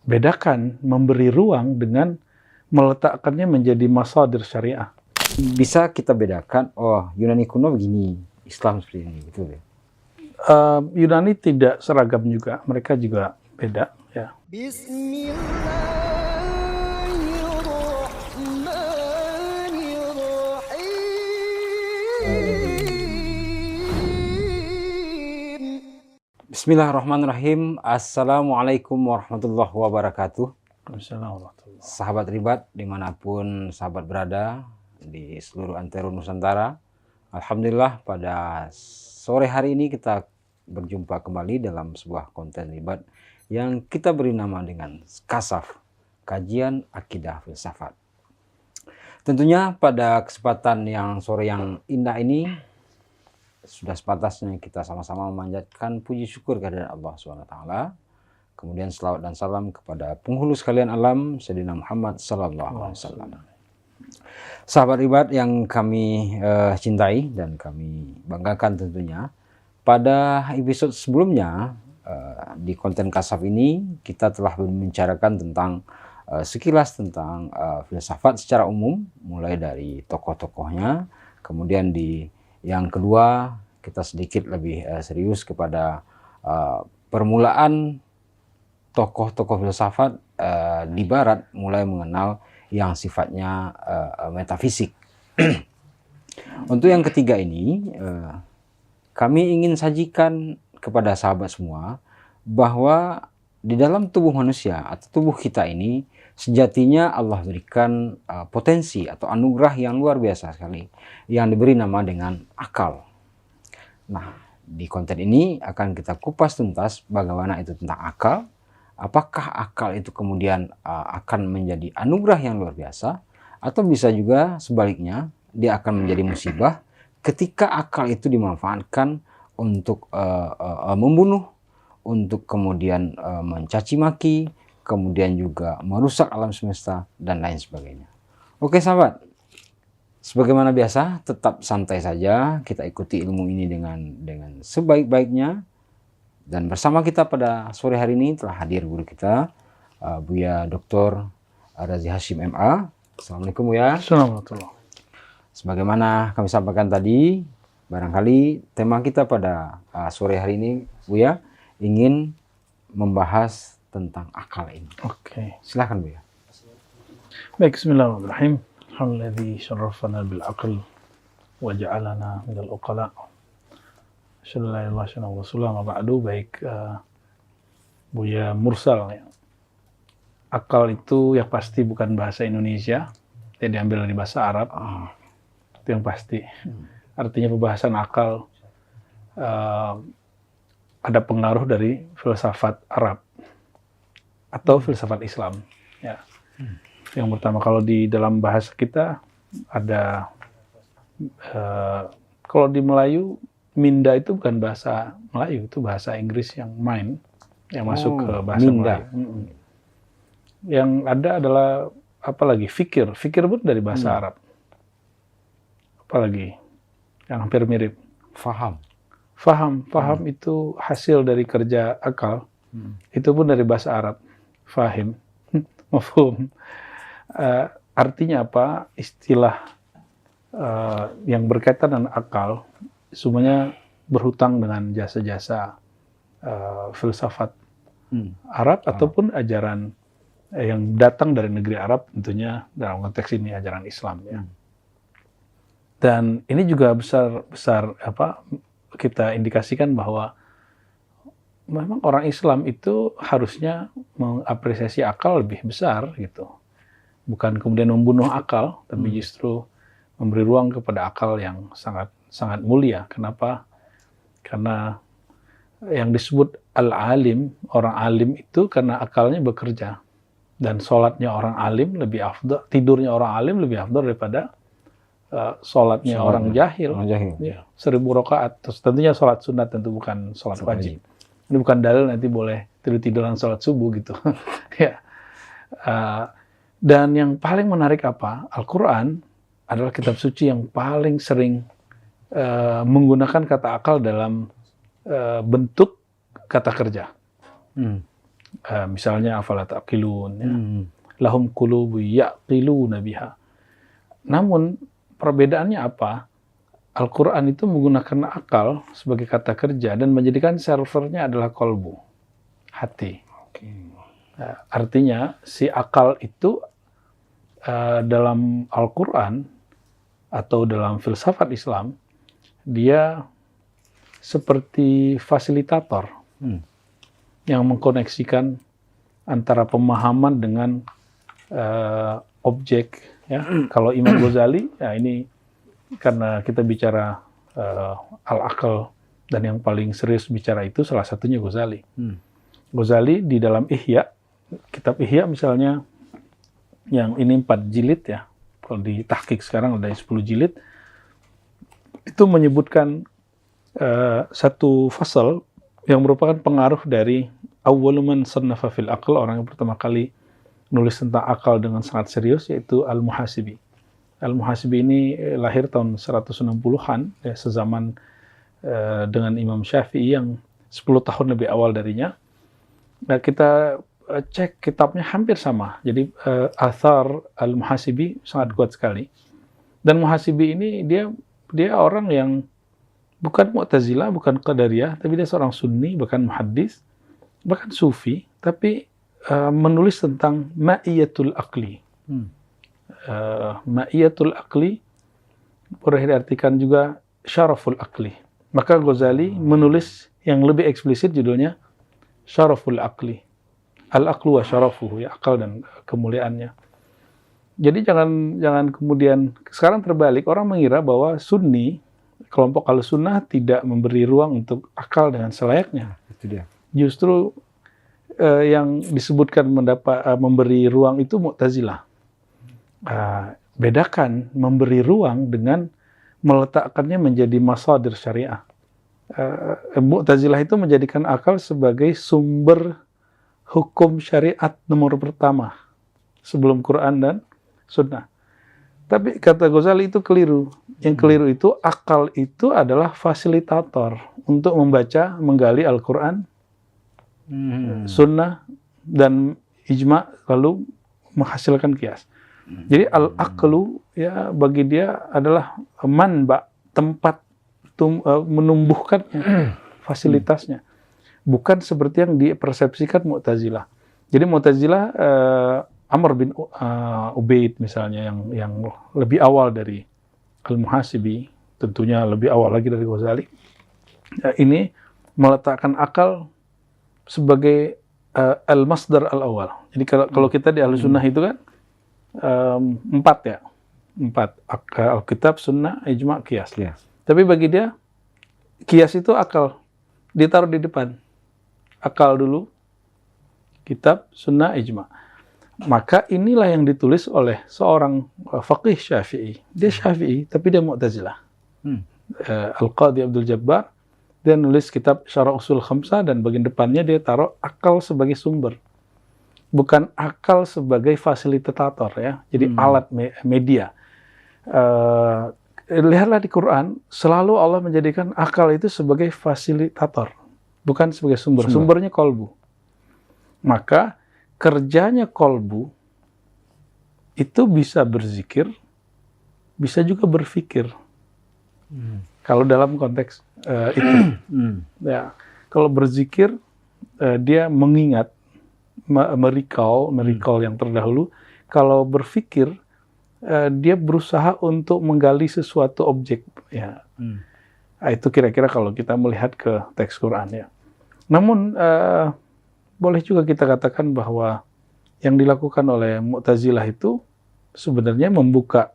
bedakan, memberi ruang dengan meletakkannya menjadi masadir syariah. Bisa kita bedakan, oh Yunani kuno begini, Islam seperti ini, gitu ya. Yunani tidak seragam juga, mereka juga beda. Ya. Bismillahirrahmanirrahim. Assalamualaikum warahmatullahi wabarakatuh. Assalamualaikum. Sahabat Ribat, dimanapun sahabat berada di seluruh antero Nusantara. Alhamdulillah pada sore hari ini kita berjumpa kembali dalam sebuah konten Ribat yang kita beri nama dengan Kasaf, Kajian Akidah Filsafat. Tentunya pada kesempatan yang sore yang indah ini sudah sepantasnya kita sama-sama memanjatkan puji syukur kehadirat Allah SWT. Kemudian selawat dan salam kepada penghulu sekalian alam Sayyidina Muhammad sallallahu alaihi wasallam. Sahabat Ribat yang kami cintai dan kami banggakan tentunya, pada episode sebelumnya di konten Kasaf ini kita telah membicarakan tentang sekilas tentang filsafat secara umum, mulai dari tokoh-tokohnya, kemudian di yang kedua, kita sedikit lebih serius kepada permulaan tokoh-tokoh filsafat di Barat mulai mengenal yang sifatnya metafisik. Untuk yang ketiga ini, kami ingin sajikan kepada sahabat semua bahwa di dalam tubuh manusia atau tubuh kita ini sejatinya Allah berikan potensi atau anugerah yang luar biasa sekali yang diberi nama dengan akal. Nah, di konten ini akan kita kupas tuntas bagaimana itu tentang akal. Apakah akal itu kemudian akan menjadi anugerah yang luar biasa, atau bisa juga sebaliknya dia akan menjadi musibah ketika akal itu dimanfaatkan untuk membunuh, untuk kemudian mencaci maki, kemudian juga merusak alam semesta dan lain sebagainya. Oke sahabat, sebagaimana biasa tetap santai saja, kita ikuti ilmu ini dengan sebaik-baiknya. Dan bersama kita pada sore hari ini telah hadir guru kita, Buya Dr. Razi Hashim MA. Assalamualaikum Buya. Assalamualaikum. Sebagaimana kami sampaikan tadi, barangkali tema kita pada sore hari ini Buya ingin membahas tentang akal ini. Oke. Silakan Buya. Baik, bismillahirrahmanirrahim. Alladzi syarrafana bil aql wa ja'alana minal uqala. Assalamualaikum ba'du. Baik, Buya Mursal ya. Akal itu yang pasti bukan bahasa Indonesia, dia diambil dari bahasa Arab. Itu yang pasti. Artinya pembahasan akal ada pengaruh dari filsafat Arab atau filsafat Islam. Ya. Yang pertama, kalau di dalam bahasa kita ada, kalau di Melayu, minda itu bukan bahasa Melayu, itu bahasa Inggris yang mind, yang masuk ke bahasa minda. Melayu. Yang ada adalah apalagi fikir pun dari bahasa Arab. Apalagi yang hampir mirip. Faham itu hasil dari kerja akal. Itu pun dari bahasa Arab. Fahim, mafhum. Artinya apa? Istilah yang berkaitan dengan akal semuanya berhutang dengan jasa-jasa filsafat Arab ataupun ajaran yang datang dari negeri Arab, tentunya dalam konteks ini ajaran Islam ya. Dan ini juga besar kita indikasikan bahwa memang orang Islam itu harusnya mengapresiasi akal lebih besar gitu. Bukan kemudian membunuh akal, tapi justru memberi ruang kepada akal yang sangat mulia. Kenapa? Karena yang disebut al-alim, orang alim itu karena akalnya bekerja. Dan sholatnya orang alim lebih afdal, tidurnya orang alim lebih afdal daripada sholatnya orang jahil. Ya, 1000 rakaat. Terus tentunya sholat sunat, tentu bukan sholat wajib. Ini bukan dalil nanti boleh tidur-tiduran sholat subuh gitu. Ya. Dan yang paling menarik apa? Al-Quran adalah kitab suci yang paling sering menggunakan kata akal dalam bentuk kata kerja. Misalnya afala taqilun, ya. Lahum qulubu yaqiluna biha. Namun perbedaannya apa? Al-Quran itu menggunakan akal sebagai kata kerja dan menjadikan servernya adalah kolbu, hati. Artinya si akal itu dalam Al-Quran atau dalam filsafat Islam, dia seperti fasilitator yang mengkoneksikan antara pemahaman dengan objek. Ya. Kalau Imam Ghazali, ya ini karena kita bicara al-aql dan yang paling serius bicara itu salah satunya Ghazali. Ghazali di dalam Ihya, kitab Ihya misalnya, yang ini 4 jilid ya, kalau di tahqiq sekarang ada 10 jilid, itu menyebutkan satu fasal yang merupakan pengaruh dari awwalu man sannafa fil aql, orang yang pertama kali nulis tentang akal dengan sangat serius, yaitu Al-Muhasibi. Al-Muhasibi ini lahir tahun 160-an, ya, sezaman dengan Imam Syafi'i yang 10 tahun lebih awal darinya. Nah, kita cek kitabnya hampir sama. Jadi Athar Al-Muhasibi sangat kuat sekali. Dan Muhasibi ini dia orang yang bukan Mu'tazilah, bukan Qadariyah, tapi dia seorang Sunni, bahkan muhaddis, bahkan Sufi, tapi menulis tentang ma'iyatul aqli. Ma'iyatul aqli boleh diartikan juga syaraful aqli. Maka Ghazali menulis yang lebih eksplisit, judulnya Syaraful Aqli. Al-aqlu wa syarafuhu, ya, akal dan kemuliaannya. Jadi jangan kemudian, sekarang terbalik, orang mengira bahwa Sunni, kelompok Ahlussunnah tidak memberi ruang untuk akal dengan selayaknya. Itu dia. Justru yang disebutkan memberi ruang itu Mu'tazilah. Bedakan memberi ruang dengan meletakkannya menjadi masadir syariah. Mu'tazilah itu menjadikan akal sebagai sumber hukum syariat nomor pertama sebelum Quran dan Sunnah. Tapi kata Ghazali itu keliru. Yang keliru itu akal itu adalah fasilitator untuk membaca, menggali Al-Quran, Sunnah, dan ijma, lalu menghasilkan kias. Jadi al-aqlu, ya, bagi dia adalah manba, tempat menumbuhkannya, fasilitasnya. Bukan seperti yang dipersepsikan Mu'tazilah. Jadi Mu'tazilah, Amr bin Ubaid misalnya, yang lebih awal dari Al-Muhasibi, tentunya lebih awal lagi dari Ghazali, ini meletakkan akal sebagai al-masdar al-awal. Jadi kalau kita di Ahlussunnah itu kan 4 ya. 4. Alkitab, Sunnah, Ijma, Qiyas. Tapi bagi dia, Qiyas itu akal. Ditaruh di depan. Akal dulu, Kitab, Sunnah, Ijma. Maka inilah yang ditulis oleh seorang faqih Syafi'i. Dia Syafi'i, tapi dia Mu'tazilah. Al-Qadhi Abdul Jabbar, dia nulis kitab Syarah Usul Khamsah, dan bagian depannya dia taruh akal sebagai sumber. Bukan akal sebagai fasilitator, ya. Jadi alat media. Lihatlah di Quran, selalu Allah menjadikan akal itu sebagai fasilitator, bukan sebagai sumber. Sumbernya kolbu. Maka kerjanya kolbu itu bisa berzikir, bisa juga berpikir. Kalau dalam konteks itu, ya, kalau berzikir dia mengingat, merecall yang terdahulu. Kalau berpikir dia berusaha untuk menggali sesuatu objek, ya. Itu kira-kira kalau kita melihat ke teks Quran, ya. Namun boleh juga kita katakan bahwa yang dilakukan oleh Mu'tazilah itu sebenarnya membuka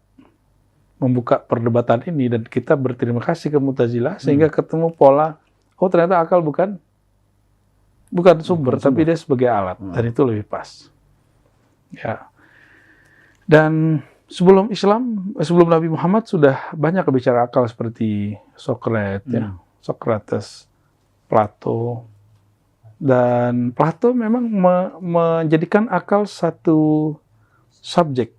perdebatan ini, dan kita berterima kasih ke Mu'tazilah sehingga ketemu pola, oh ternyata akal bukan sumber, tapi dia sebagai alat, dan itu lebih pas. Ya. Dan sebelum Nabi Muhammad sudah banyak bicara akal seperti Socrates, ya, Socrates, Plato. Dan Plato memang menjadikan akal satu subjek,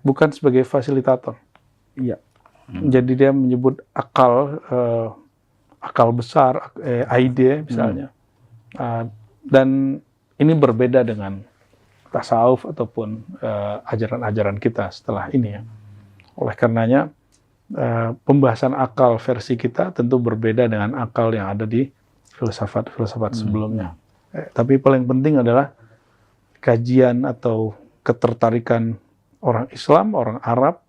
bukan sebagai fasilitator. Iya. Jadi dia menyebut akal besar, ide misalnya. Dan ini berbeda dengan tasawuf ataupun ajaran-ajaran kita setelah ini ya. Oleh karenanya pembahasan akal versi kita tentu berbeda dengan akal yang ada di filsafat-filsafat sebelumnya. Tapi paling penting adalah kajian atau ketertarikan orang Islam, orang Arab,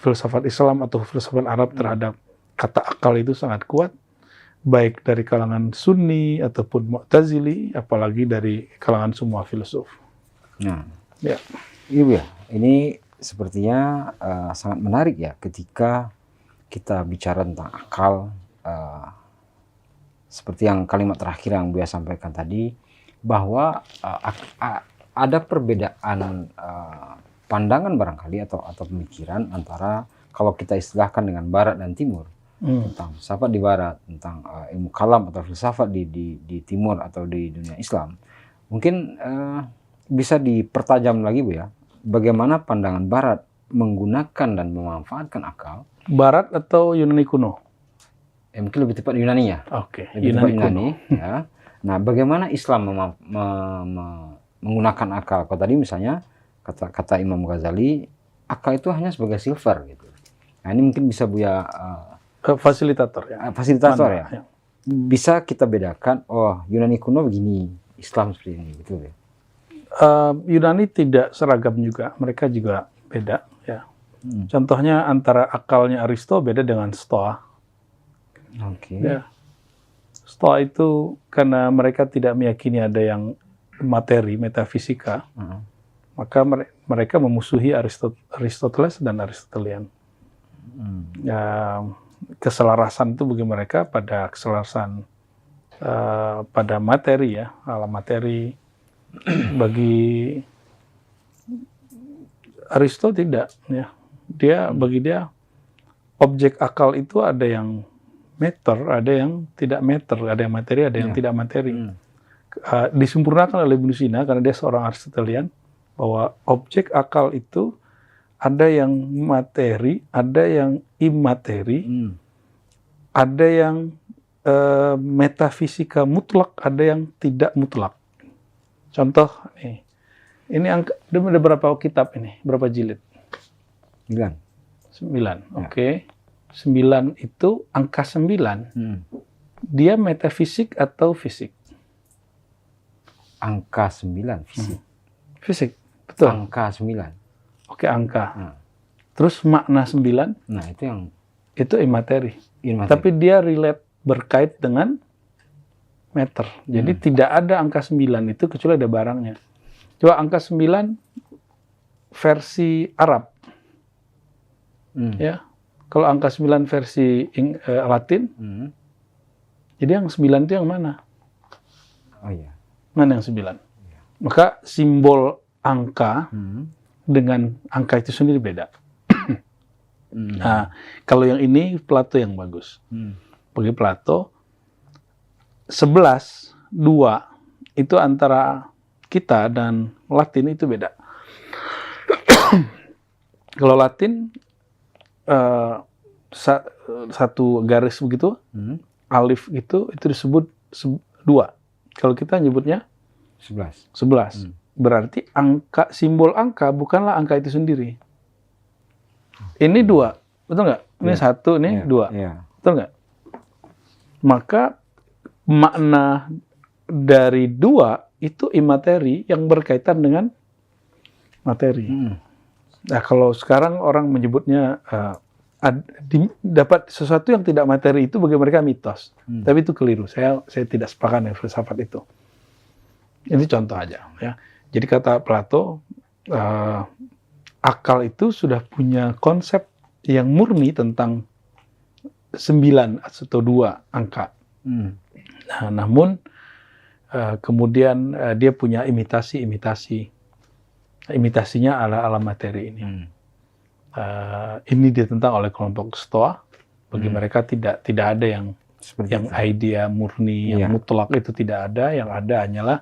filsafat Islam atau filsafat Arab terhadap kata akal itu sangat kuat, baik dari kalangan Sunni ataupun Mu'tazili, apalagi dari kalangan semua filsuf. Nah, Ya. iya, ini sepertinya sangat menarik ya ketika kita bicara tentang akal, seperti yang kalimat terakhir yang Buya sampaikan tadi, bahwa ada perbedaan pandangan barangkali atau pemikiran antara, kalau kita istilahkan dengan Barat dan Timur, tentang filsafat di Barat, tentang ilmu kalam atau filsafat di Timur atau di dunia Islam. Mungkin bisa dipertajam lagi Bu ya, bagaimana pandangan Barat menggunakan dan memanfaatkan akal. Barat atau Yunani kuno? Mungkin lebih tepat Yunani ya. Oke, Lebih Yunani tepat kuno. Yunani. Ya. Nah, bagaimana Islam menggunakan akal? Kalau tadi misalnya kata Imam Ghazali, akal itu hanya sebagai silver gitu. Nah, ini mungkin bisa Buya Fasilitator ya. fasilitator Mana? ya. Bisa kita bedakan, oh Yunani kuno begini, Islam seperti ini gitu ya. Yunani tidak seragam juga, mereka juga beda ya. Contohnya antara akalnya Aristo beda dengan Stoa. Oke. Ya. Stoa itu karena mereka tidak meyakini ada yang materi, metafisika, maka mereka memusuhi Aristoteles dan Aristotelian. Ya, keselarasan itu bagi mereka pada keselarasan pada materi ya, alam materi. Bagi Aristo tidak ya. Bagi dia objek akal itu ada yang meter, ada yang tidak meter, ada yang materi, ada yang tidak materi. Disempurnakan oleh Ibnu Sina karena dia seorang Aristotelian, bahwa objek akal itu ada yang materi, ada yang imateri, ada yang metafisika mutlak, ada yang tidak mutlak. Contoh nih, ini ada berapa kitab ini? Berapa jilid? 9. 9, oke. 9 itu angka 9. Dia metafisik atau fisik? Angka 9 fisik. Fisik, betul. Angka 9. Oke, angka. Terus makna 9? Nah, Itu imateri. imateri. Tapi dia relate, berkait dengan meter. Jadi tidak ada angka 9 itu kecuali ada barangnya. Coba angka 9 versi Arab. Ya. Kalau angka 9 versi Latin, jadi yang 9 itu yang mana? Oh iya. Mana yang 9? Maka simbol angka dengan angka itu sendiri beda. Nah, kalau yang ini Plato yang bagus. Bagi Plato, 11, 2 itu antara kita dan Latin itu beda. Kalau Latin satu garis begitu, alif itu disebut 2. Kalau kita nyebutnya 11. Berarti simbol angka bukanlah angka itu sendiri. Ini 2, betul nggak? Ini 1, ini 2, betul nggak? Maka makna dari 2 itu imateri yang berkaitan dengan materi. Nah, kalau sekarang orang menyebutnya dapat sesuatu yang tidak materi itu bagi mereka mitos. Tapi itu keliru. Saya tidak sepakat dengan filsafat itu. Ini contoh aja ya. Jadi kata Plato, akal itu sudah punya konsep yang murni tentang 9 atau 2 angka. Nah, namun kemudian dia punya imitasi. Imitasinya ala materi ini. Ini ditentang oleh kelompok Stoa. Bagi mereka tidak ada yang idea murni, yang mutlak itu tidak ada. Yang ada hanyalah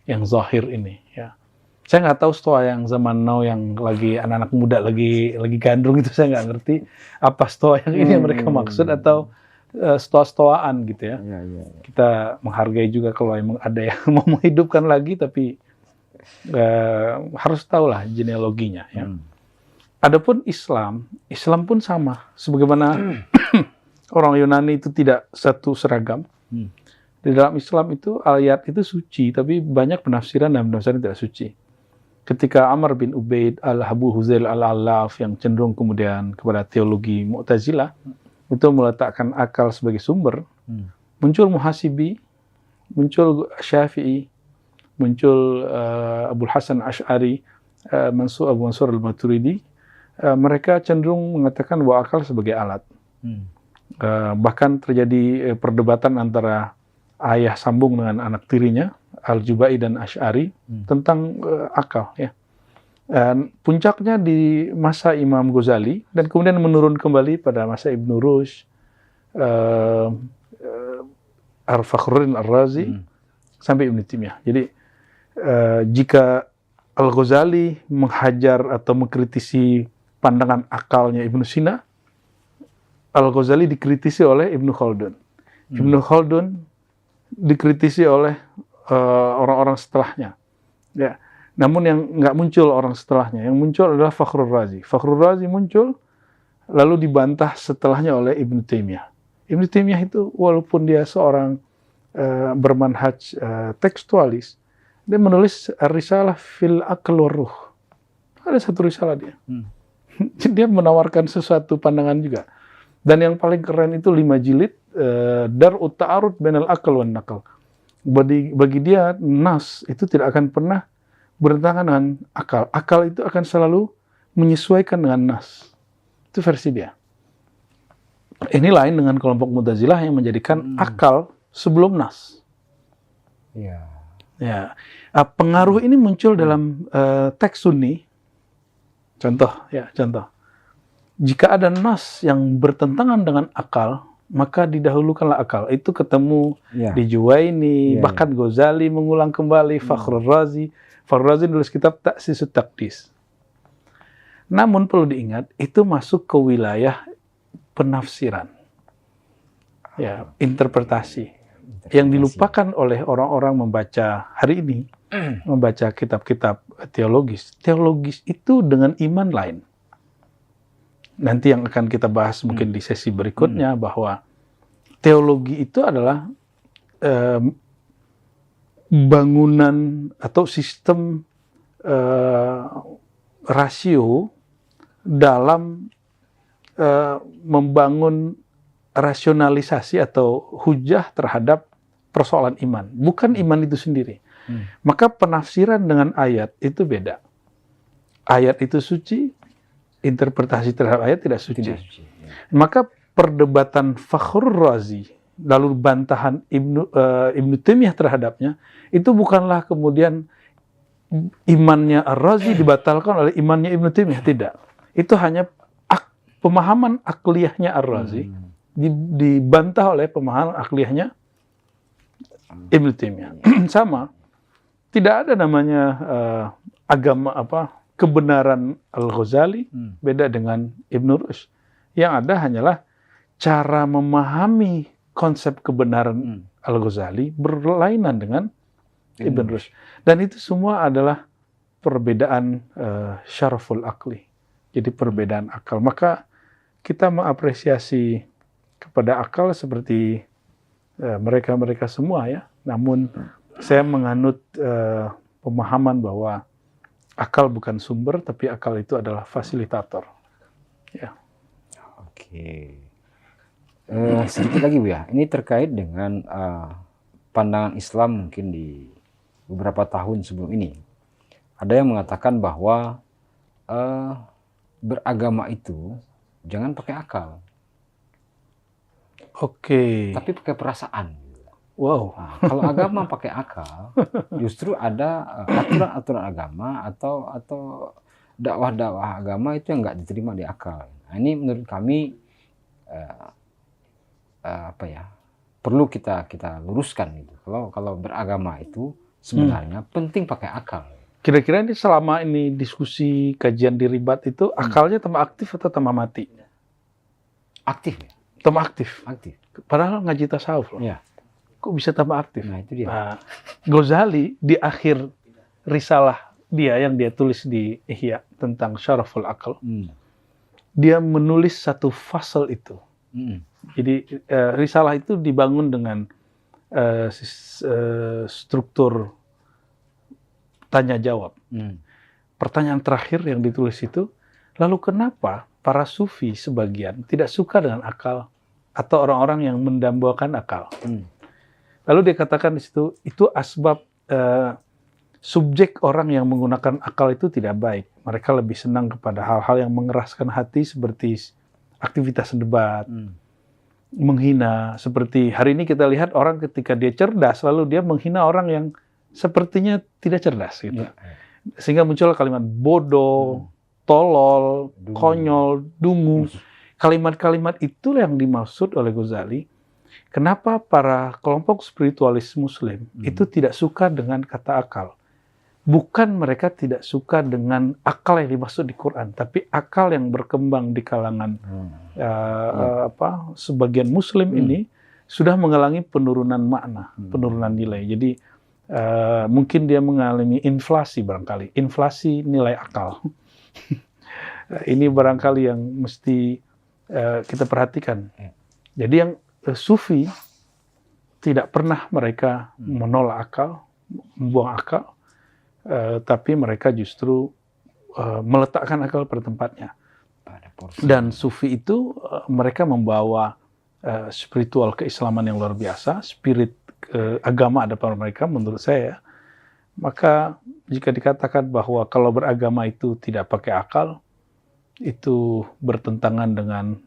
yang zahir ini. Ya. Saya nggak tahu Stoa yang zaman now yang lagi anak-anak muda lagi gandrung itu, saya nggak ngerti apa Stoa yang ini yang mereka maksud, atau stoa-stoaan gitu ya. Iya, iya. Kita menghargai juga kalau emang ada yang mau menghidupkan lagi, tapi harus tahulah genealoginya ya. Adapun Islam pun sama. Sebagaimana orang Yunani itu tidak satu seragam. Di dalam Islam itu ayat itu suci, tapi banyak penafsiran dan penafsiran tidak suci. Ketika Amr bin Ubaid al-Abu Huzail al-Allaf yang cenderung kemudian kepada teologi Mu'tazilah, itu meletakkan akal sebagai sumber, muncul Muhasibi, muncul Syafi'i, muncul Abul Hasan Asy'ari, Abu Mansur al-Maturidi. Mereka cenderung mengatakan bahwa akal sebagai alat. Bahkan terjadi perdebatan antara ayah sambung dengan anak tirinya, Al-Jubai dan Asy'ari, tentang akal. Ya. Dan puncaknya di masa Imam Ghazali, dan kemudian menurun kembali pada masa Ibn Rushd, Al-Fakhruddin Ar-Razi, sampai Ibn Taimiyah. Jadi, jika Al-Ghazali menghajar atau mengkritisi pandangan akalnya Ibnu Sina, Al-Ghazali dikritisi oleh Ibnu Khaldun. Ibnu Khaldun dikritisi oleh orang-orang setelahnya. Ya. Namun yang nggak muncul orang setelahnya, yang muncul adalah Fakhrur Razi. Fakhrur Razi muncul, lalu dibantah setelahnya oleh Ibnu Taimiyah. Ibnu Taimiyah itu walaupun dia seorang bermanhaj tekstualis, dia menulis Risalah fil Aql war Ruh. Ada satu risalah dia. Dia menawarkan sesuatu pandangan juga. Dan yang paling keren itu 5 jilid, Dar'ut Ta'arud bainal Aql wan Naql. Bagi dia, nas itu tidak akan pernah bertentangan dengan akal. Akal itu akan selalu menyesuaikan dengan nas. Itu versi dia. Ini lain dengan kelompok Mu'tazilah yang menjadikan akal sebelum nas. Iya. Ya. Pengaruh ini muncul dalam teks Sunni. Contoh. Jika ada nas yang bertentangan dengan akal, maka didahulukanlah akal. Itu ketemu di Juwaini, bahkan Ghazali mengulang kembali, Fakhrur Razi. Fakhrur Razi nulis kitab Ta'sisut Taqdis. Namun perlu diingat, itu masuk ke wilayah penafsiran. Ya, interpretasi. Yang dilupakan oleh orang-orang membaca hari ini, membaca kitab-kitab teologis. Teologis itu dengan iman lain. Nanti yang akan kita bahas mungkin di sesi berikutnya, bahwa teologi itu adalah bangunan atau sistem rasio dalam membangun rasionalisasi atau hujah terhadap persoalan iman. Bukan iman itu sendiri. Maka penafsiran dengan ayat itu beda. Ayat itu suci, interpretasi terhadap ayat tidak suci. Maka perdebatan Fakhrur Razi, lalu bantahan Ibnu Taimiyah terhadapnya, itu bukanlah kemudian imannya Ar-Razi dibatalkan oleh imannya Ibnu Taimiyah, tidak. Itu hanya pemahaman akliyahnya Ar-Razi dibantah oleh pemahaman akliyahnya Ibnu Taimiyah. Sama, tidak ada namanya agama kebenaran Al-Ghazali beda dengan Ibn Rushd. Yang ada hanyalah cara memahami konsep kebenaran Al-Ghazali berlainan dengan Ibn Rushd. Dan itu semua adalah perbedaan syaraful akli. Jadi perbedaan akal. Maka kita mengapresiasi kepada akal seperti mereka-mereka semua ya. Namun saya menganut pemahaman bahwa akal bukan sumber, tapi akal itu adalah fasilitator. Ya. Oke. Sedikit lagi Bu ya, ini terkait dengan pandangan Islam mungkin di beberapa tahun sebelum ini. Ada yang mengatakan bahwa beragama itu jangan pakai akal. Oke. Tapi pakai perasaan. Wow. Nah, kalau agama pakai akal, justru ada aturan-aturan agama atau dakwah-dakwah agama itu yang nggak diterima di akal. Nah, ini menurut kami perlu kita luruskan gitu. Kalau beragama itu sebenarnya penting pakai akal. Kira-kira ini selama ini diskusi kajian di Ribat itu akalnya tambah aktif atau tambah mati? Aktif ya? Tambah aktif. Aktif. Padahal ngaji tasawuf loh. Ya. Kok bisa tambah aktif? Nah, itu dia. Nah, Ghazali di akhir risalah dia yang dia tulis di Ihya tentang Syaraful Aql, dia menulis satu fasal itu. Jadi risalah itu dibangun dengan struktur tanya jawab. Pertanyaan terakhir yang ditulis itu, lalu kenapa para sufi sebagian tidak suka dengan akal atau orang-orang yang mendambakan akal? Lalu dia katakan di situ, itu asbab subjek orang yang menggunakan akal itu tidak baik. Mereka lebih senang kepada hal-hal yang mengeraskan hati seperti aktivitas debat, menghina. Seperti hari ini kita lihat orang ketika dia cerdas, lalu dia menghina orang yang sepertinya tidak cerdas gitu. Sehingga muncul kalimat bodoh, tolol, konyol, dungu. Kalimat-kalimat itulah yang dimaksud oleh Ghazali. Kenapa para kelompok spiritualis Muslim itu tidak suka dengan kata akal? Bukan mereka tidak suka dengan akal yang dimaksud di Quran, tapi akal yang berkembang di kalangan sebagian Muslim ini sudah mengalami penurunan makna, penurunan nilai. Jadi mungkin dia mengalami inflasi barangkali, inflasi nilai akal. Ini barangkali yang mesti kita perhatikan. Jadi yang sufi tidak pernah mereka menolak akal, membuang akal, tapi mereka justru meletakkan akal pada tempatnya. Dan sufi itu mereka membawa spiritual keislaman yang luar biasa, spirit agama ada pada mereka menurut saya. Maka jika dikatakan bahwa kalau beragama itu tidak pakai akal, itu bertentangan dengan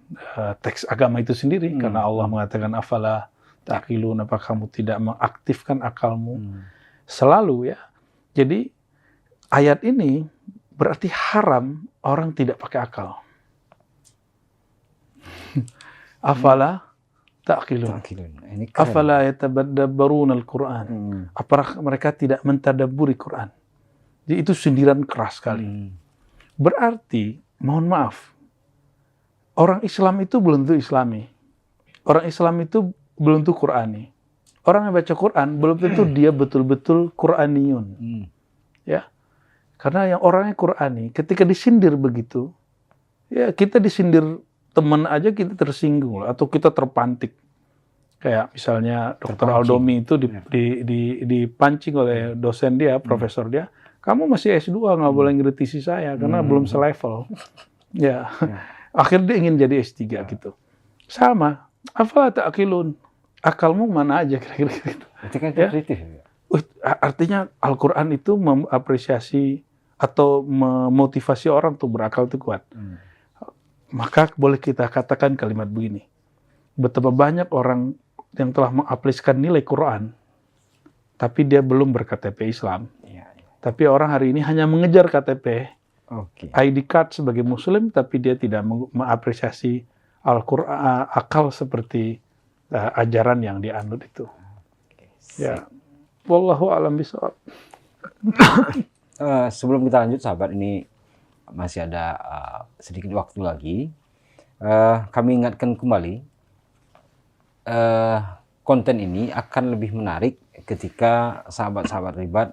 teks agama itu sendiri, karena Allah mengatakan afala ta'qilun, apa kamu tidak mengaktifkan akalmu selalu ya. Jadi ayat ini berarti haram orang tidak pakai akal. Afala ta'qilun. Afala yatabadabbaruna al-Quran. Apakah mereka tidak mentadabburi Quran? Jadi itu sindiran keras sekali. Berarti, mohon maaf, orang Islam itu belum tentu Islami. Orang Islam itu belum tentu Qurani. Orang yang baca Quran belum tentu dia betul-betul Quraniyun. Ya. Karena yang orangnya Qurani, ketika disindir begitu, ya kita disindir teman aja kita tersinggung atau kita terpantik. Kayak misalnya Dr. Aldomi itu dipancing oleh dosen dia, profesor dia, kamu masih S2 nggak boleh ngkritisi saya karena belum selevel. Ya. Akhirnya dia ingin jadi S3 gitu. Sama, afala ta'qilun. Akalmu mana aja kira-kira gitu. Itu kan kritis. Ya? Artinya Al-Quran itu mengapresiasi atau memotivasi orang untuk berakal itu kuat. Maka boleh kita katakan kalimat begini. Betapa banyak orang yang telah mengaplikasikan nilai Quran, tapi dia belum berKTP Islam. Tapi orang hari ini hanya mengejar KTP, ID card sebagai Muslim, tapi dia tidak mengapresiasi Al-Quran, akal seperti ajaran yang dianut itu. Ya, wallahu a'lam bishawab. Sebelum kita lanjut, sahabat, ini masih ada sedikit waktu lagi. Kami ingatkan kembali, konten ini akan lebih menarik ketika sahabat-sahabat Ribat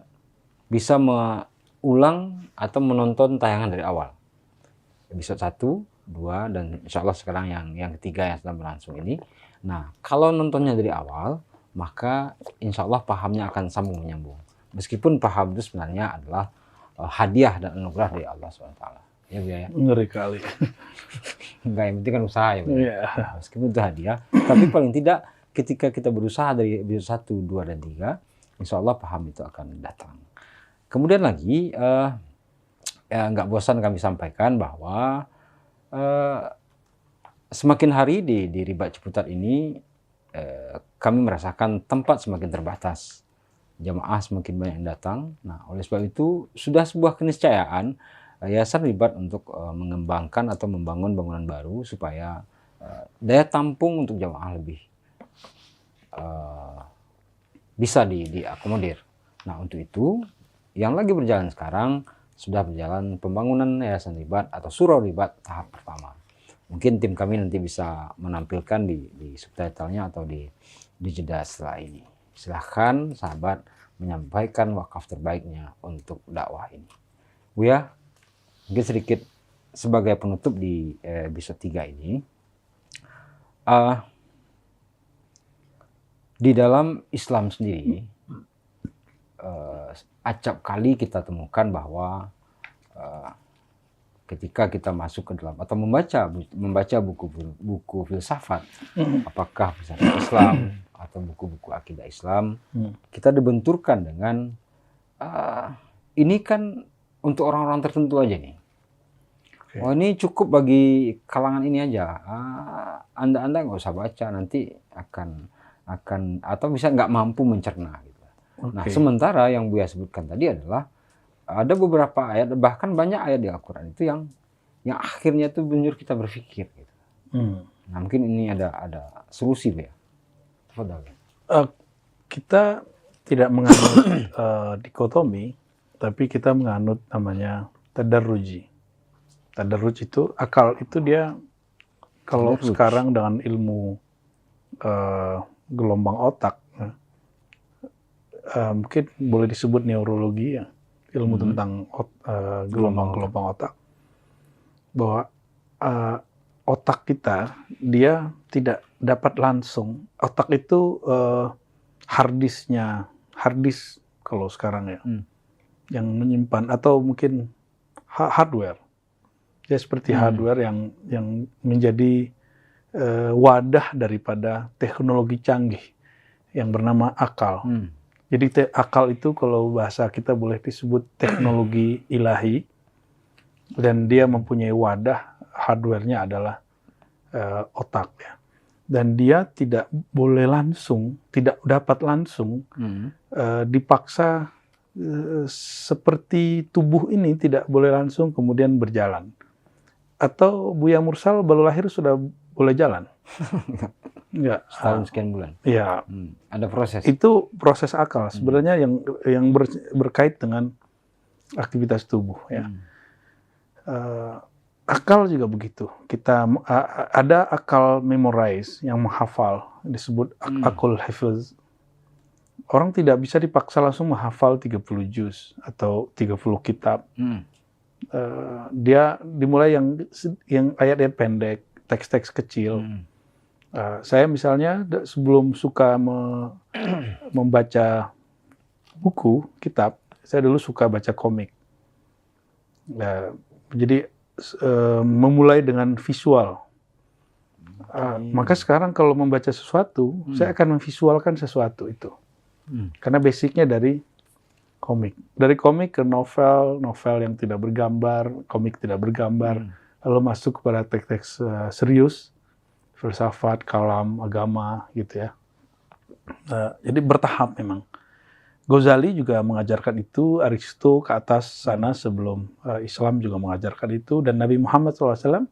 bisa mengulang atau menonton tayangan dari awal. Episode 1, 2, dan insya Allah sekarang yang ketiga yang sedang berlangsung ini. Nah, kalau nontonnya dari awal, maka insya Allah pahamnya akan sambung menyambung. Meskipun paham itu sebenarnya adalah hadiah dan anugerah dari Allah SWT. Ya, Bu ya? Ngeri kali. Enggak, yang penting kan usaha ya, Bu. Yeah. Meskipun itu hadiah, tapi paling tidak ketika kita berusaha dari episode 1, 2, dan 3, insya Allah paham itu akan datang. Kemudian lagi, nggak bosan kami sampaikan bahwa semakin hari di Ribat Ciputat ini, kami merasakan tempat semakin terbatas. Jamaah semakin banyak yang datang. Nah, oleh sebab itu, sudah sebuah keniscayaan Yayasan Ribat untuk mengembangkan atau membangun bangunan baru supaya daya tampung untuk jamaah lebih bisa diakomodir. Nah, untuk itu, yang lagi berjalan sekarang, sudah berjalan pembangunan Yayasan Ribat atau Surau Ribat tahap pertama. Mungkin tim kami nanti bisa menampilkan di subtitlenya atau di jeda setelah ini. Silahkan sahabat menyampaikan wakaf terbaiknya untuk dakwah ini. Buya, mungkin sedikit sebagai penutup di episode 3 ini. Di dalam Islam sendiri, acap kali kita temukan bahwa ketika kita masuk ke dalam atau membaca buku filsafat, apakah filsafat Islam atau buku-buku akidah Islam, kita dibenturkan dengan ini kan untuk orang-orang tertentu aja nih. Oh, ini cukup bagi kalangan ini aja. Anda nggak usah baca, nanti akan atau bisa nggak mampu mencerna. Gitu. Nah, sementara yang Buya sebutkan tadi adalah ada beberapa ayat, bahkan banyak ayat di Al-Quran itu yang akhirnya itu menyuruh kita berpikir. Gitu. Nah, mungkin ini ada solusi, Buya. Kita tidak menganut dikotomi, tapi kita menganut namanya tadarruji. Tadarruj itu, akal itu dia, kalau sekarang dengan ilmu gelombang otak, mungkin boleh disebut neurologi ya, ilmu tentang gelombang-gelombang otak, bahwa otak kita dia tidak dapat langsung, otak itu hard disk kalau sekarang ya, yang menyimpan, atau mungkin hardware, ya seperti hardware yang menjadi wadah daripada teknologi canggih yang bernama akal. Jadi akal itu kalau bahasa kita boleh disebut teknologi ilahi, dan dia mempunyai wadah, hardware-nya adalah otak ya. Dan dia tidak boleh langsung, tidak dapat langsung dipaksa seperti tubuh ini tidak boleh langsung kemudian berjalan. Atau Buya Mursal baru lahir sudah boleh jalan? Enggak. Setahun sekian bulan. Iya. Ada proses. Itu proses akal sebenarnya yang berkait dengan aktivitas tubuh ya. Akal juga begitu. Kita ada akal memorize yang menghafal, disebut akal hafaz. Orang tidak bisa dipaksa langsung menghafal 30 juz atau 30 kitab. Dia dimulai yang ayat-ayat pendek, teks-teks kecil. Saya misalnya sebelum suka membaca buku, kitab, saya dulu suka baca komik. Jadi memulai dengan visual. Maka sekarang kalau membaca sesuatu, saya akan memvisualkan sesuatu itu. Karena basicnya dari komik. Dari komik ke novel yang tidak bergambar, komik tidak bergambar, lalu masuk kepada teks-teks serius, filsafat, kalam, agama, gitu ya. Jadi bertahap memang. Ghazali juga mengajarkan itu, Aristo ke atas sana sebelum Islam juga mengajarkan itu, dan Nabi Muhammad SAW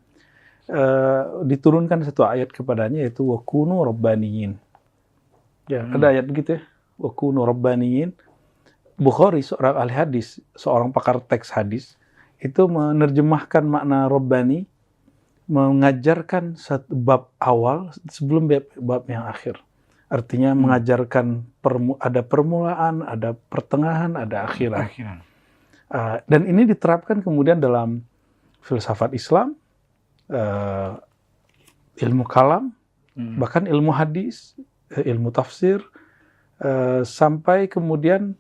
diturunkan satu ayat kepadanya, yaitu wakunu rabbaniyin. Ya, ada ayat begitu ya, wakunu rabbaniyin. Bukhari, seorang ahli hadis, seorang pakar teks hadis, itu menerjemahkan makna Rabbani, mengajarkan satu bab awal sebelum bab yang akhir. Artinya mengajarkan ada permulaan, ada pertengahan, ada akhiran. Dan ini diterapkan kemudian dalam filsafat Islam, ilmu kalam, bahkan ilmu hadis, ilmu tafsir, sampai kemudian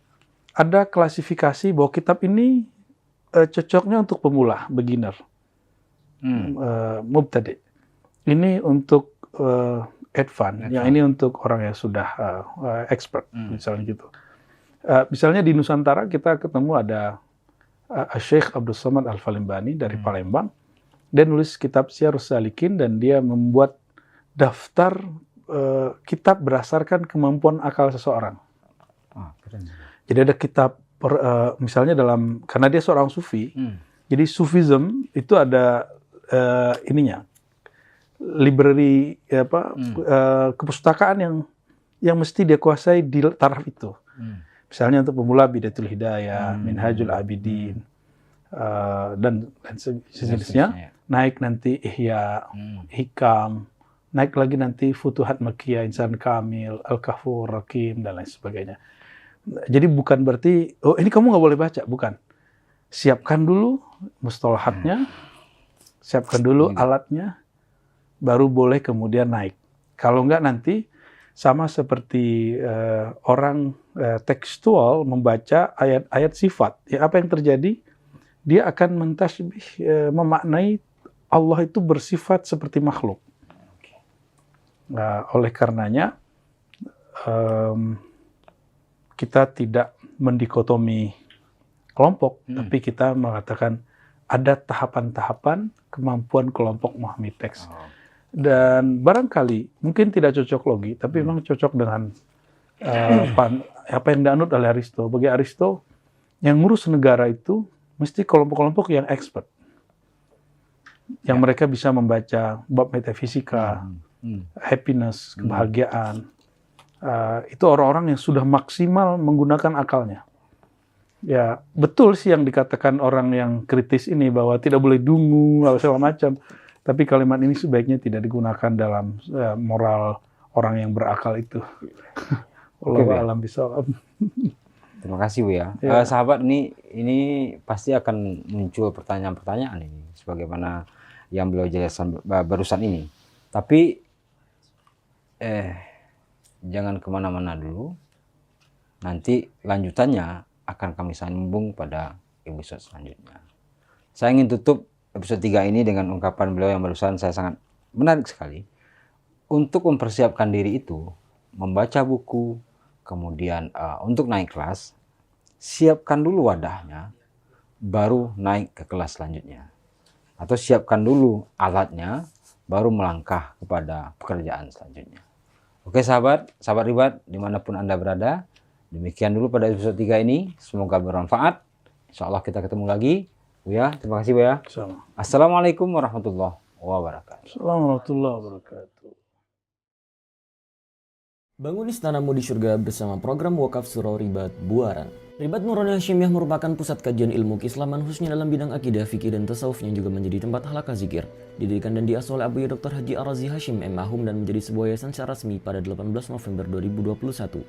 ada klasifikasi bahwa kitab ini cocoknya untuk pemula, beginner, mubtadi. Ini untuk advance, yang ini untuk orang yang sudah expert, misalnya gitu. Misalnya di Nusantara kita ketemu ada Syekh Abdul Somad Al-Falimbani dari Palembang. Dia nulis kitab Syiarus Salikin dan dia membuat daftar kitab berdasarkan kemampuan akal seseorang. Keren. Jadi ada kitab, misalnya karena dia seorang sufi, jadi sufism itu ada ininya, library kepustakaan yang mesti dia kuasai di taraf itu. Misalnya untuk pemula Bidatul Hidayah, Minhajul Abidin, dan sejenisnya. naik nanti Ihya, Hikam, naik lagi nanti Futuhat Makkiyah, Insan Kamil, Al-Kahfur, Rakim, dan lain sebagainya. Jadi bukan berarti, oh ini kamu nggak boleh baca, bukan. Siapkan dulu mustalahatnya, siapkan dulu alatnya, baru boleh kemudian naik. Kalau nggak nanti, sama seperti orang tekstual membaca ayat-ayat sifat. Ya, apa yang terjadi? Dia akan mentasbih, memaknai Allah itu bersifat seperti makhluk. Nah, oleh karenanya, kita tidak mendikotomi kelompok, tapi kita mengatakan ada tahapan-tahapan kemampuan kelompok memahami teks. Dan barangkali mungkin tidak cocok logi, tapi memang cocok dengan apa yang dianut oleh Aristo. Bagi Aristo, yang ngurus negara itu mesti kelompok-kelompok yang expert, yang mereka bisa membaca bab metafisika, happiness, kebahagiaan. Itu orang-orang yang sudah maksimal menggunakan akalnya. Ya, betul sih yang dikatakan orang yang kritis ini bahwa tidak boleh dungu, segala macam. Tapi kalimat ini sebaiknya tidak digunakan dalam moral orang yang berakal itu. Wallahu a'lam bishawab. Terima kasih Bu ya. Sahabat, ini pasti akan muncul pertanyaan-pertanyaan ini, sebagaimana yang beliau jelaskan barusan ini. Tapi jangan kemana-mana dulu. Nanti lanjutannya akan kami sambung pada episode selanjutnya. Saya ingin tutup episode 3 ini dengan ungkapan beliau yang barusan saya sangat menarik sekali. Untuk mempersiapkan diri itu, membaca buku, kemudian untuk naik kelas, siapkan dulu wadahnya, baru naik ke kelas selanjutnya. Atau siapkan dulu alatnya, baru melangkah kepada pekerjaan selanjutnya. Oke sahabat Ribat, dimanapun Anda berada, demikian dulu pada episode 3 ini. Semoga bermanfaat. Insya Allah kita ketemu lagi. Buya, terima kasih Buya. Assalamualaikum warahmatullahi wabarakatuh. Assalamualaikum warahmatullahi wabarakatuh. Bangun istanamu di surga bersama program Wakaf Surau Ribat Buaran. Ribat Nuraniyah Hasyimiyah merupakan pusat kajian ilmu keislaman khususnya dalam bidang akidah, fikih, dan tasawuf yang juga menjadi tempat halaqah zikir. Didirikan dan diasuh oleh Abu Dr. Haji Ar-Razi Hashim M.Mahum dan menjadi sebuah yayasan secara resmi pada 18 November 2021.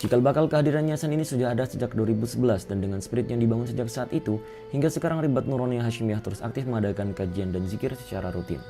Cikal bakal kehadiran yayasan ini sudah ada sejak 2011 dan dengan spirit yang dibangun sejak saat itu, hingga sekarang Ribat Nuraniyah Hasyimiyah terus aktif mengadakan kajian dan zikir secara rutin.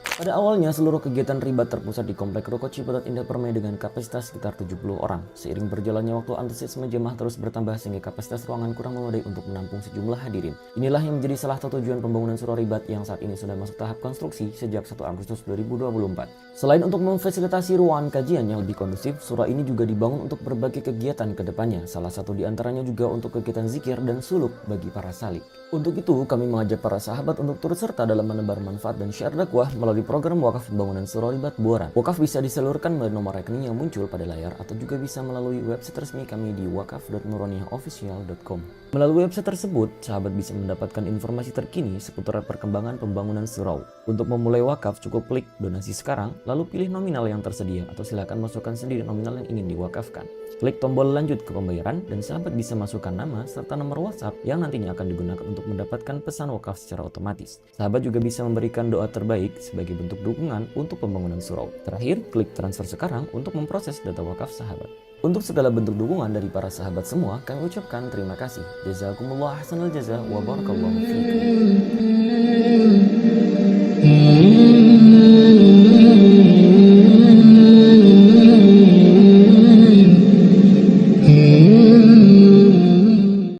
Pada awalnya, seluruh kegiatan Ribat terpusat di Komplek Ruko Ciputat Indah Permai dengan kapasitas sekitar 70 orang. Seiring berjalannya waktu, antusiasme jemaah terus bertambah sehingga kapasitas ruangan kurang memadai untuk menampung sejumlah hadirin. Inilah yang menjadi salah satu tujuan pembangunan Surau Ribat yang saat ini sudah masuk tahap konstruksi sejak 1 Agustus 2024. Selain untuk memfasilitasi ruangan kajian yang lebih kondusif, surau ini juga dibangun untuk berbagai kegiatan ke depannya. Salah satu diantaranya juga untuk kegiatan zikir dan suluk bagi para salik. Untuk itu, kami mengajak para sahabat untuk turut serta dalam menebar manfaat dan syiar dakwah melalui program wakaf pembangunan Surau Ribat Buaran. Wakaf bisa disalurkan melalui nomor rekening yang muncul pada layar atau juga bisa melalui website resmi kami di wakaf.nuraniyahofficial.com. Melalui website tersebut, sahabat bisa mendapatkan informasi terkini seputar perkembangan pembangunan surau. Untuk memulai wakaf, cukup klik donasi sekarang, lalu pilih nominal yang tersedia atau silakan masukkan sendiri nominal yang ingin diwakafkan. Klik tombol lanjut ke pembayaran dan sahabat bisa masukkan nama serta nomor WhatsApp yang nantinya akan digunakan untuk mendapatkan pesan wakaf secara otomatis. Sahabat juga bisa memberikan doa terbaik sebagai bentuk dukungan untuk pembangunan surau. Terakhir, klik transfer sekarang untuk memproses data wakaf sahabat. Untuk segala bentuk dukungan dari para sahabat semua, kami ucapkan terima kasih. Jazakumullah ahsanal jazaa wa barakallahu fiikum.